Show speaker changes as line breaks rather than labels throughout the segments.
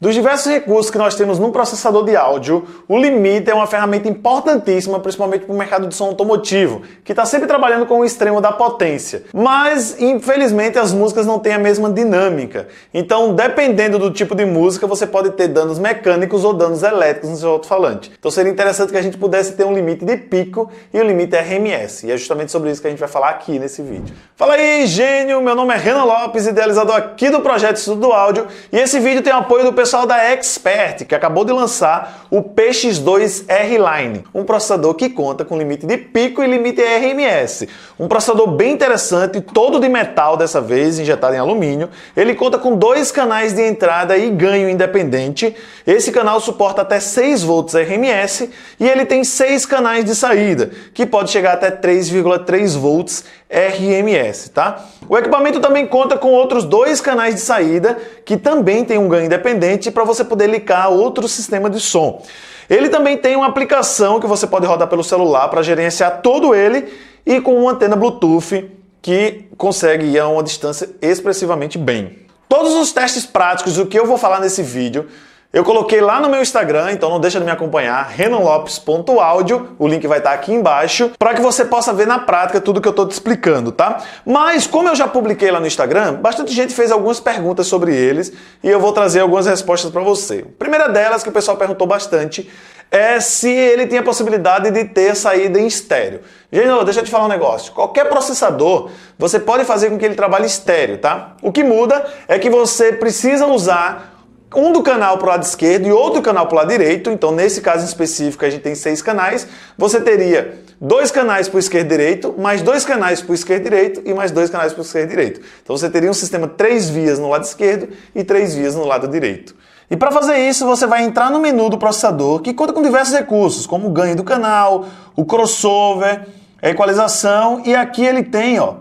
Dos diversos recursos que nós temos num processador de áudio, o limiter é uma ferramenta importantíssima, principalmente para o mercado de som automotivo, que está sempre trabalhando com o extremo da potência. Mas, infelizmente, as músicas não têm a mesma dinâmica. Então, dependendo do tipo de música, você pode ter danos mecânicos ou danos elétricos no seu alto-falante. Então, seria interessante que a gente pudesse ter um limite de pico e um limite RMS. E é justamente sobre isso que a gente vai falar aqui nesse vídeo. Fala aí, gênio! Meu nome é Renan Lopes, idealizador aqui do projeto Estudo do Áudio, e esse vídeo tem o apoio do pessoal da Expert, que acabou de lançar o PX2 R-Line, um processador que conta com limite de pico e limite RMS. Um processador bem interessante, todo de metal dessa vez, injetado em alumínio. Ele conta com 2 canais de entrada e ganho independente. Esse canal suporta até 6 volts RMS e ele tem 6 canais de saída, que pode chegar até 3,3 volts RMS, tá? O equipamento também conta com outros 2 canais de saída, que também tem um ganho independente para você poder ligar outro sistema de som. Ele também tem uma aplicação que você pode rodar pelo celular para gerenciar todo ele e com uma antena Bluetooth que consegue ir a uma distância expressivamente bem. Todos os testes práticos do que eu vou falar nesse vídeo eu coloquei lá no meu Instagram, então não deixa de me acompanhar, renanlopes.audio, o link vai estar aqui embaixo, para que você possa ver na prática tudo que eu estou te explicando, tá? Mas como eu já publiquei lá no Instagram, bastante gente fez algumas perguntas sobre eles e eu vou trazer algumas respostas para você. A primeira delas, que o pessoal perguntou bastante, é se ele tem a possibilidade de ter saída em estéreo. Gente, deixa eu te falar um negócio. Qualquer processador, você pode fazer com que ele trabalhe estéreo, tá? O que muda é que você precisa usar um do canal para o lado esquerdo e outro canal para o lado direito. Então, nesse caso em específico, a gente tem 6 canais. Você teria 2 canais para o esquerdo e direito, mais 2 canais para o esquerdo e direito e mais 2 canais para o esquerdo e direito. Então, você teria um sistema 3 vias no lado esquerdo e 3 vias no lado direito. E para fazer isso, você vai entrar no menu do processador, que conta com diversos recursos, como o ganho do canal, o crossover, a equalização, e aqui ele tem, ó,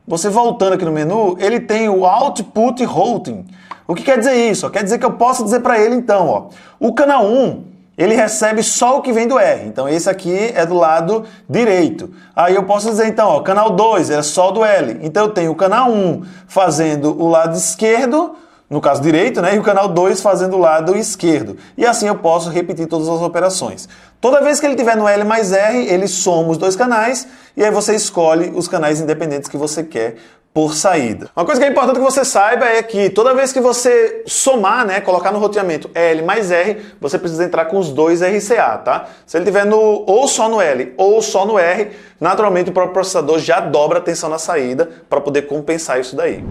você voltando aqui no menu, ele tem o Output Routing. O que quer dizer isso? Quer dizer que eu posso dizer para ele, então, ó, o canal 1, ele recebe só o que vem do R. Então, esse aqui é do lado direito. Aí eu posso dizer, então, ó, canal 2 é só do L. Então, eu tenho o canal 1 fazendo o lado esquerdo, no caso direito, né? E o canal 2 fazendo o lado esquerdo. E assim eu posso repetir todas as operações. Toda vez que ele estiver no L mais R, ele soma os 2 canais e aí você escolhe os canais independentes que você quer por saída. Uma coisa que é importante que você saiba é que toda vez que você somar, né, colocar no roteamento L mais R, você precisa entrar com os 2 RCA, tá? Se ele estiver ou só no L ou só no R, naturalmente o próprio processador já dobra a tensão na saída para poder compensar isso daí.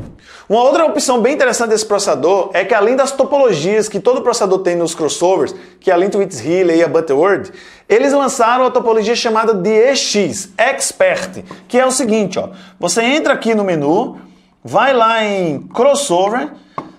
Uma outra opção bem interessante desse processador é que além das topologias que todo processador tem nos crossovers, que é a Leantwitz Healy e a Butterworth, eles lançaram a topologia chamada de EX, Expert, que é o seguinte, ó, você entra aqui no menu, vai lá em crossover,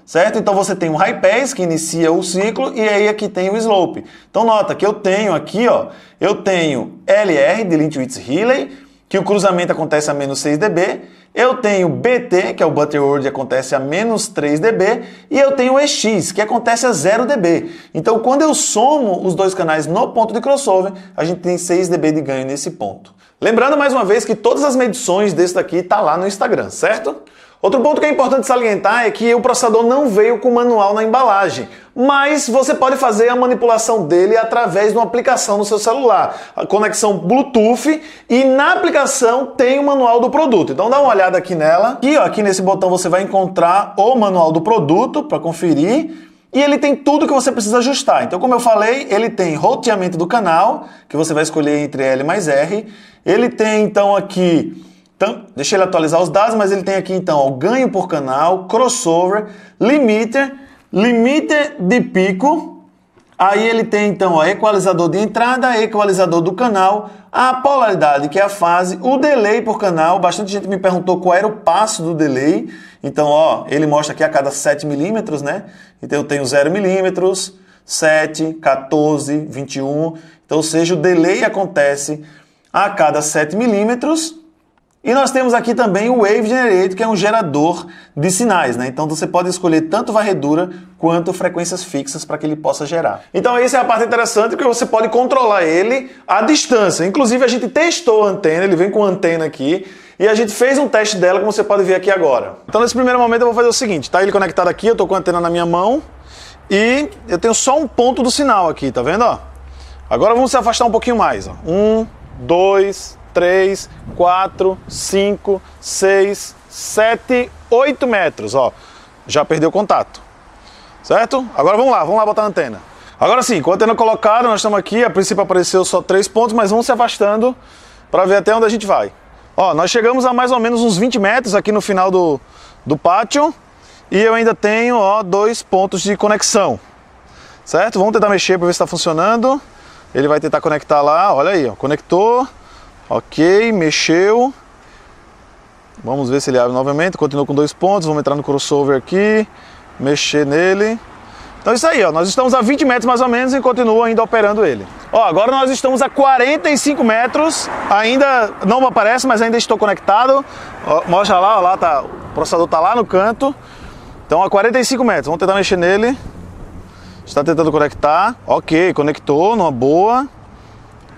certo? Então você tem um high pass que inicia o ciclo e aí aqui tem o slope. Então nota que eu tenho aqui, ó, eu tenho LR de Leantwitz Healy, que o cruzamento acontece a menos 6 dB, eu tenho BT, que é o Butterworth, que acontece a menos 3 dB, e eu tenho EX, que acontece a 0 dB. Então, quando eu somo os 2 canais no ponto de crossover, a gente tem 6 dB de ganho nesse ponto. Lembrando mais uma vez que todas as medições desse daqui estão lá no Instagram, certo? Outro ponto que é importante salientar é que o processador não veio com manual na embalagem, mas você pode fazer a manipulação dele através de uma aplicação no seu celular, a conexão Bluetooth, e na aplicação tem o manual do produto. Então dá uma olhada aqui nela, e ó, aqui nesse botão você vai encontrar o manual do produto para conferir, e ele tem tudo que você precisa ajustar. Então, como eu falei, ele tem roteamento do canal, que você vai escolher entre L mais R, ele tem então aqui... Então, deixa ele atualizar os dados, mas ele tem aqui então o ganho por canal, crossover, limiter de pico, aí ele tem então o equalizador de entrada, equalizador do canal, a polaridade que é a fase, o delay por canal, bastante gente me perguntou qual era o passo do delay, então ó, ele mostra aqui a cada 7 milímetros, né? Então eu tenho 0 milímetros, 7, 14, 21, então ou seja, o delay acontece a cada 7 milímetros. E nós temos aqui também o Wave Generator, que é um gerador de sinais, né? Então você pode escolher tanto varredura quanto frequências fixas para que ele possa gerar. Então essa é a parte interessante, porque você pode controlar ele à distância. Inclusive a gente testou a antena, ele vem com a antena aqui, e a gente fez um teste dela, como você pode ver aqui agora. Então nesse primeiro momento eu vou fazer o seguinte, tá ele conectado aqui, eu estou com a antena na minha mão, E eu tenho só um ponto do sinal aqui, tá vendo? Ó? Agora vamos se afastar um pouquinho mais. Ó. 1, 2, 3, 4, 5, 6, 7, 8 metros. Ó. Já perdeu o contato. Certo? Agora vamos lá botar a antena. Agora sim, com a antena colocada, nós estamos aqui. A princípio apareceu só 3 pontos, mas vamos se afastando para ver até onde a gente vai. Ó, nós chegamos a mais ou menos uns 20 metros aqui no final do pátio. E eu ainda tenho, ó, 2 pontos de conexão. Certo? Vamos tentar mexer para ver se está funcionando. Ele vai tentar conectar lá, olha aí, ó, conectou. Ok, mexeu. Vamos ver se ele abre novamente. Continua com 2 pontos, vamos entrar no crossover aqui. Mexer nele. Então é isso aí, ó, nós estamos a 20 metros mais ou menos e continua ainda operando ele. Ó, agora nós estamos a 45 metros. Ainda não aparece, mas ainda estou conectado. Ó, mostra lá, ó, lá tá, o processador está lá no canto. Então a 45 metros, vamos tentar mexer nele. Está tentando conectar. Ok, conectou, numa boa.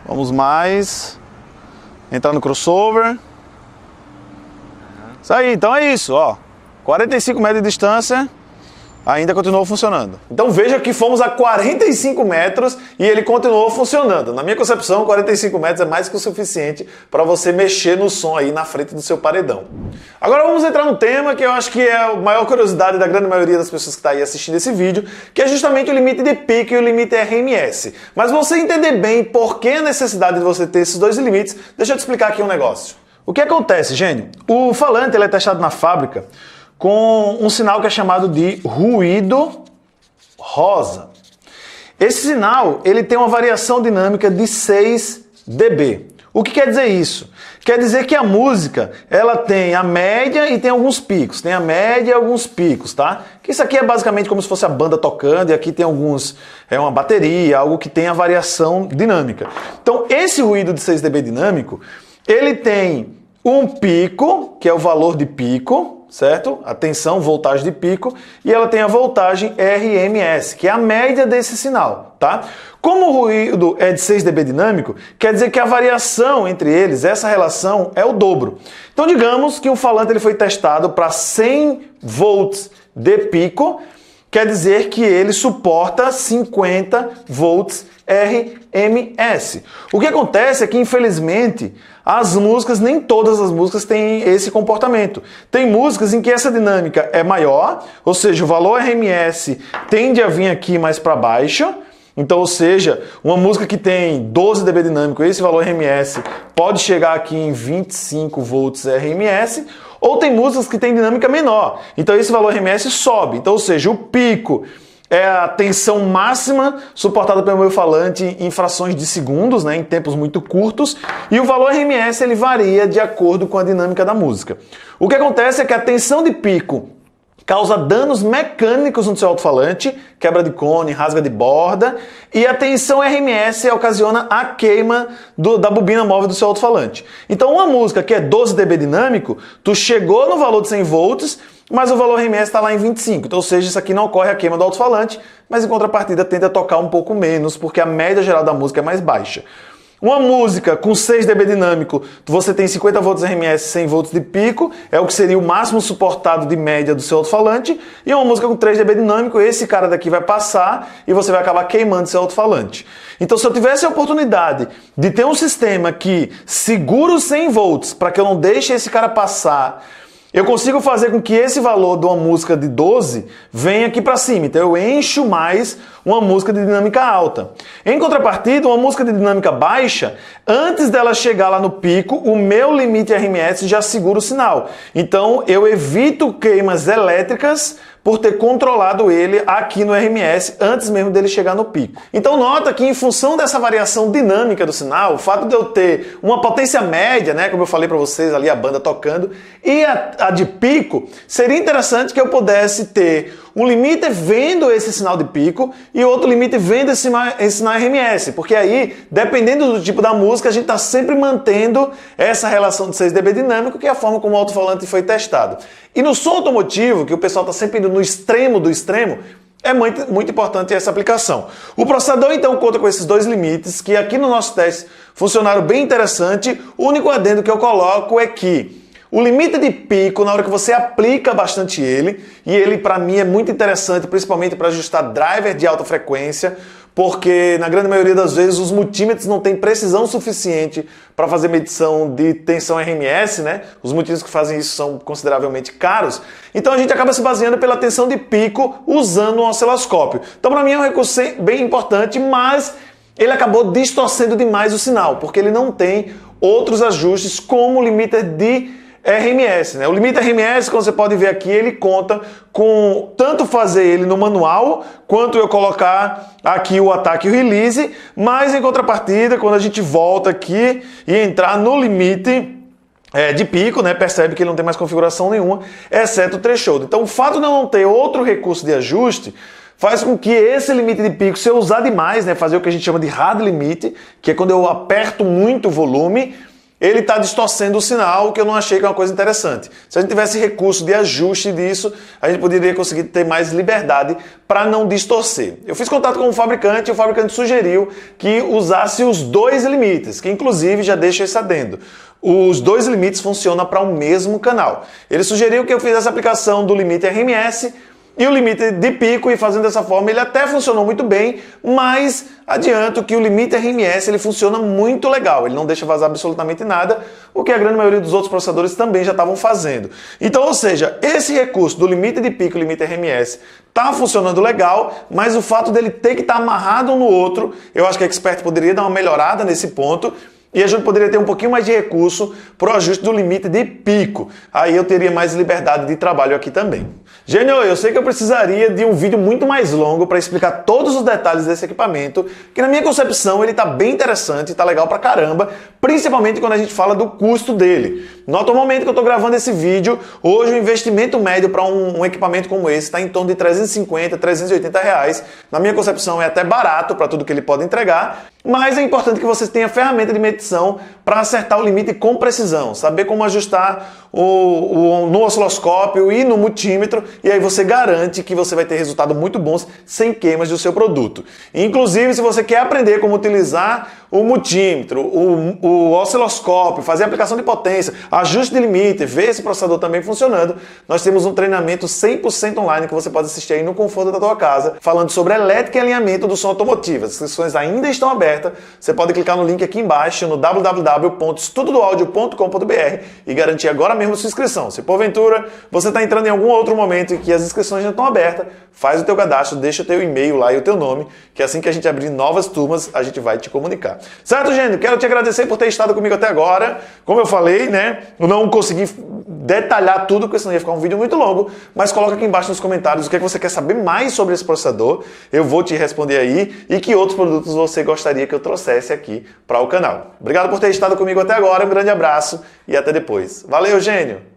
Vamos mais. Entrar no crossover. Isso aí, então é isso, ó. 45 metros de distância. Ainda continuou funcionando. Então veja que fomos a 45 metros e ele continuou funcionando. Na minha concepção, 45 metros é mais que o suficiente para você mexer no som aí na frente do seu paredão. Agora vamos entrar no tema que eu acho que é a maior curiosidade da grande maioria das pessoas que está aí assistindo esse vídeo, que é justamente o limite de pico e o limite RMS. Mas você entender bem por que a necessidade de você ter esses dois limites, deixa eu te explicar aqui um negócio. O que acontece, gente? O falante ele é testado na fábrica com um sinal que é chamado de ruído rosa. Esse sinal ele tem uma variação dinâmica de 6 dB. O que quer dizer isso? Quer dizer que a música ela tem a média e tem alguns picos. Tem a média e alguns picos, tá? Que isso aqui é basicamente como se fosse a banda tocando e aqui tem alguns, uma bateria, algo que tem a variação dinâmica. Então esse ruído de 6 dB dinâmico, ele tem um pico, que é o valor de pico, certo? A tensão, voltagem de pico, e ela tem a voltagem RMS, que é a média desse sinal, tá? Como o ruído é de 6 dB dinâmico, quer dizer que a variação entre eles, essa relação, é o dobro. Então digamos que um falante ele foi testado para 100 volts de pico, quer dizer que ele suporta 50 volts RMS. O que acontece é que, infelizmente, as músicas, nem todas as músicas têm esse comportamento. Tem músicas em que essa dinâmica é maior, ou seja, o valor RMS tende a vir aqui mais para baixo. Então, ou seja, uma música que tem 12 dB dinâmico, esse valor RMS pode chegar aqui em 25 volts RMS, ou tem músicas que têm dinâmica menor. Então, esse valor RMS sobe. Então, ou seja, o pico é a tensão máxima suportada pelo meu falante em frações de segundos, né, em tempos muito curtos, e o valor RMS ele varia de acordo com a dinâmica da música. O que acontece é que a tensão de pico causa danos mecânicos no seu alto-falante, quebra de cone, rasga de borda, e a tensão RMS ocasiona a queima da bobina móvel do seu alto-falante. Então uma música que é 12 dB dinâmico, tu chegou no valor de 100 volts, mas o valor RMS está lá em 25. Então, ou seja, isso aqui não ocorre a queima do alto-falante, mas em contrapartida tende a tocar um pouco menos, porque a média geral da música é mais baixa. Uma música com 6 dB dinâmico, você tem 50 volts RMS, 100 volts de pico, é o que seria o máximo suportado de média do seu alto-falante, e uma música com 3 dB dinâmico, esse cara daqui vai passar e você vai acabar queimando seu alto-falante. Então, se eu tivesse a oportunidade de ter um sistema que segura os 100 volts para que eu não deixe esse cara passar, eu consigo fazer com que esse valor de uma música de 12 venha aqui para cima. Então eu encho mais uma música de dinâmica alta. Em contrapartida, uma música de dinâmica baixa, antes dela chegar lá no pico, o meu limite RMS já segura o sinal. Então eu evito queimas elétricas por ter controlado ele aqui no RMS antes mesmo dele chegar no pico. Então nota que em função dessa variação dinâmica do sinal, o fato de eu ter uma potência média, né, como eu falei para vocês ali, a banda tocando, e a de pico, seria interessante que eu pudesse ter um limite vendo esse sinal de pico e outro limite vendo esse sinal RMS, porque aí, dependendo do tipo da música, a gente está sempre mantendo essa relação de 6 dB dinâmico, que é a forma como o alto-falante foi testado. E no som automotivo, que o pessoal está sempre indo no extremo do extremo, é muito importante essa aplicação. O processador, então, conta com esses dois limites, que aqui no nosso teste funcionaram bem interessante. O único adendo que eu coloco é que O limite de pico, na hora que você aplica bastante ele, e ele para mim é muito interessante, principalmente para ajustar driver de alta frequência, porque na grande maioria das vezes os multímetros não têm precisão suficiente para fazer medição de tensão RMS, né? Os multímetros que fazem isso são consideravelmente caros. Então a gente acaba se baseando pela tensão de pico usando um osciloscópio. Então para mim é um recurso bem importante, mas ele acabou distorcendo demais o sinal, porque ele não tem outros ajustes como o limiter de RMS, né? O limite RMS, como você pode ver aqui, ele conta com tanto fazer ele no manual, quanto eu colocar aqui o ataque e o release, mas em contrapartida, quando a gente volta aqui e entrar no limite de pico, né, percebe que ele não tem mais configuração nenhuma, exceto o threshold. Então o fato de eu não ter outro recurso de ajuste faz com que esse limite de pico, se eu usar demais, né, fazer o que a gente chama de hard limit, que é quando eu aperto muito o volume, ele está distorcendo o sinal, que eu não achei que é uma coisa interessante. Se a gente tivesse recurso de ajuste disso, a gente poderia conseguir ter mais liberdade para não distorcer. Eu fiz contato com o fabricante e o fabricante sugeriu que usasse os dois limites, que inclusive já deixa esse adendo. Os dois limites funcionam para o mesmo canal. Ele sugeriu que eu fizesse a aplicação do limite RMS e o limite de pico, e fazendo dessa forma ele até funcionou muito bem, mas adianto que o limite RMS ele funciona muito legal, ele não deixa vazar absolutamente nada, o que a grande maioria dos outros processadores também já estavam fazendo. Então, ou seja, esse recurso do limite de pico e limite RMS está funcionando legal, mas o fato dele ter que estar amarrado um no outro, eu acho que a Expert poderia dar uma melhorada nesse ponto, e a gente poderia ter um pouquinho mais de recurso para o ajuste do limite de pico. Aí eu teria mais liberdade de trabalho aqui também. Gênio, eu sei que eu precisaria de um vídeo muito mais longo para explicar todos os detalhes desse equipamento, que na minha concepção ele está bem interessante, está legal pra caramba, principalmente quando a gente fala do custo dele. No atual momento que eu estou gravando esse vídeo, hoje o investimento médio para um equipamento como esse está em torno de 350, 380 reais. Na minha concepção é até barato para tudo que ele pode entregar, mas é importante que você tenha ferramenta de medição para acertar o limite com precisão, saber como ajustar no osciloscópio e no multímetro, e aí você garante que você vai ter resultados muito bons sem queimas do seu produto. Inclusive, se você quer aprender como utilizar o multímetro, o osciloscópio, fazer aplicação de potência, ajuste de limite, ver esse processador também funcionando, nós temos um treinamento 100% online que você pode assistir aí no conforto da tua casa, falando sobre elétrica e alinhamento do som automotivo. As inscrições ainda estão abertas, você pode clicar no link aqui embaixo no www.estudodoaudio.com.br e garantir agora mesmo sua inscrição. Se porventura você está entrando em algum outro momento em que as inscrições já estão abertas, faz o teu cadastro, deixa o teu e-mail lá e o teu nome, que assim que a gente abrir novas turmas, a gente vai te comunicar. Certo, gente? Quero te agradecer por ter estado comigo até agora. Como eu falei, né? Eu não consegui detalhar tudo, porque senão ia ficar um vídeo muito longo, mas coloca aqui embaixo nos comentários o que é que você quer saber mais sobre esse processador. Eu vou te responder aí e que outros produtos você gostaria que eu trouxesse aqui para o canal. Obrigado por ter estado comigo até agora, um grande abraço e até depois. Valeu, gênio!